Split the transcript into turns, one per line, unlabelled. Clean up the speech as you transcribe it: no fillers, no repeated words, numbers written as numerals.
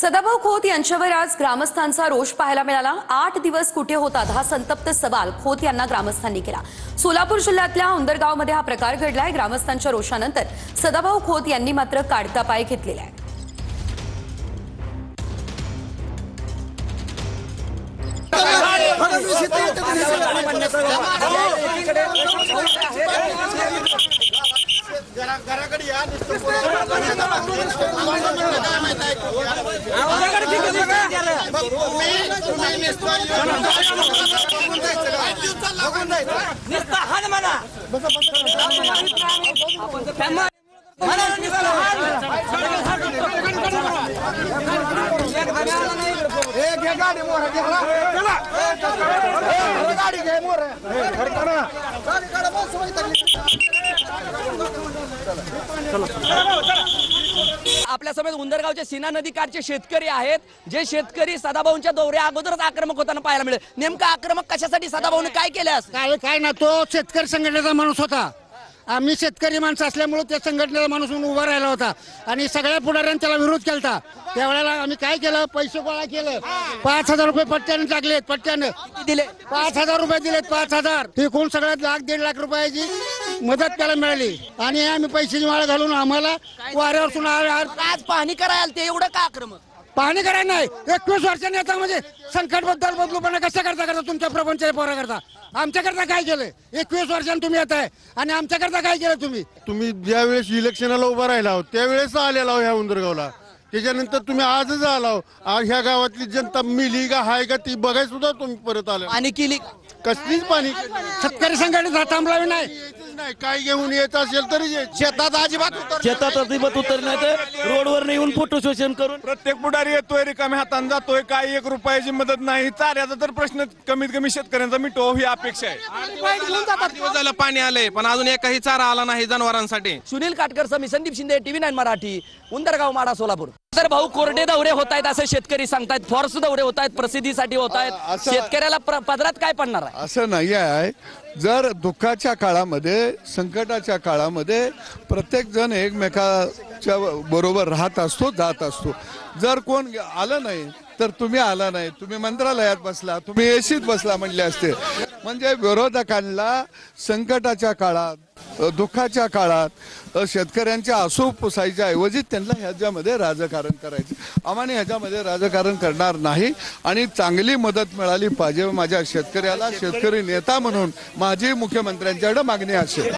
सदाभाऊ खोत यांच्यावर आज ग्रामस्थांचा रोष पाहायला मिळाला। 8 दिवस कुठे होतात हा संतप्त सवाल खोत यांना ग्रामस्थांनी केला। सोलापूर जिल्ह्यातल्या उंदरगावमध्ये हा प्रकार घडलाय। ग्रामस्थांच्या रोषानंतर सदाभाऊ खोत यांनी मात्र काढता पाय घेतलेला आहे।
आपल्या समेत उंदरगावचे सीना नदी काठचे शेतकरी आहेत, जे शेतकरी सदाभाऊंच्या दौऱ्या अगोदरच आक्रमक होताना पाहायला मिळाले। नेमका आक्रमक कशासाठी सदाभाऊने काय केलं?
काय ना, तो शेतकरी संघटनेचा माणूस होता। आम्ही शेतकरी माणसं असल्यामुळे त्या संघटनेचा माणूस म्हणून उभा राहिला होता आणि सगळ्या पुढाऱ्यांनी त्याला विरोध केला। त्यावेळेला आम्ही काय केलं, पैसे गोळा केले, 5,000 रुपये पट्ट्याने टाकलेत। पट्ट्याने
दिले
5,000 रुपये दिलेत, 5,000 एकूण सगळ्यात 1.5 लाख रुपयाची मदत त्याला मिळाली आणि आम्ही पैशाची माळ घालून आम्हाला वाऱ्यावर
आज पाहणी करायला ते एवढं का आक्रमक?
पाहणी करायला नाही। 21 वर्षांनी आता म्हणजे संकट बद्दल बदलूपणा कशा करता तुमच्या प्रपंचाच्या पोरा करता? आमच्याकरता काय केलं? 21 वर्षांनी तुम्ही येत आहे आणि आमच्याकरता काय केलं?
तुम्ही ज्या वेळेस इलेक्शनला उभा राहिला आहोत त्यावेळेस आलेला ह्या उंदरगावला, त्याच्यानंतर तुम्ही आजच आला। आज ह्या गावातली जनता मिली का हाय का ती बघाय सुद्धा तुम्ही परत आला
आणि केली
कसलीच पाणी
शेतकरी संघटनेचा थांबलावी नाही।
काय घेऊन येत असेल तरी शेतात
अजिबात उतर नाही तर रोडवर येऊन फोटो शोषण करून
प्रत्येक पुढारी येतोय, रिकाम्या हाताने जातोय, काही 1 रुपयाची मदत नाही। चाऱ्याचा तर प्रश्न कमीत कमी शेतकऱ्यांचा मिटो ही अपेक्षा आहे।
8 दिवस झालं पाणी आलंय पण अजून एकही चारा आला नाही जनावरांसाठी।
सुनील काटकर, मी संदीप शिंदे, TV9 मराठी, उंदरगाव, माडा, सोलापूर। तर भाऊ, कोरडे दौरे होत आहेत असे शेतकरी सांगतायत, फॉर्स दौरे होत आहेत, प्रसिद्धीसाठी होत आहेत। शेतकऱ्याला पदरात काय पडणार आहे?
असं नाही आहे। जर दुःखाच्या काळामध्ये, संकटाच्या काळामध्ये प्रत्येक जण एकमेकाच्या बरोबर राहत असतो, जात असतो। जर कोण आलं नाही तर तुम्ही आला नाही, तुम्ही मंत्रालयात बसला, तुम्ही एसीत बसला म्हणले असते। म्हणजे विरोधकांना संकटाच्या काळात, दुःखाच्या काळात शेतकऱ्यांच्या आसू पुसायच्या ऐवजी त्यांना ह्याच्यामध्ये राजकारण करायचं। आम्हाला ह्याच्यामध्ये राजकारण करणार नाही आणि चांगली मदत मिळाली पाहिजे माझ्या शेतकऱ्याला। शेतकरी नेता म्हणून माझी मुख्यमंत्र्यांच्याकडे मागणी असेल।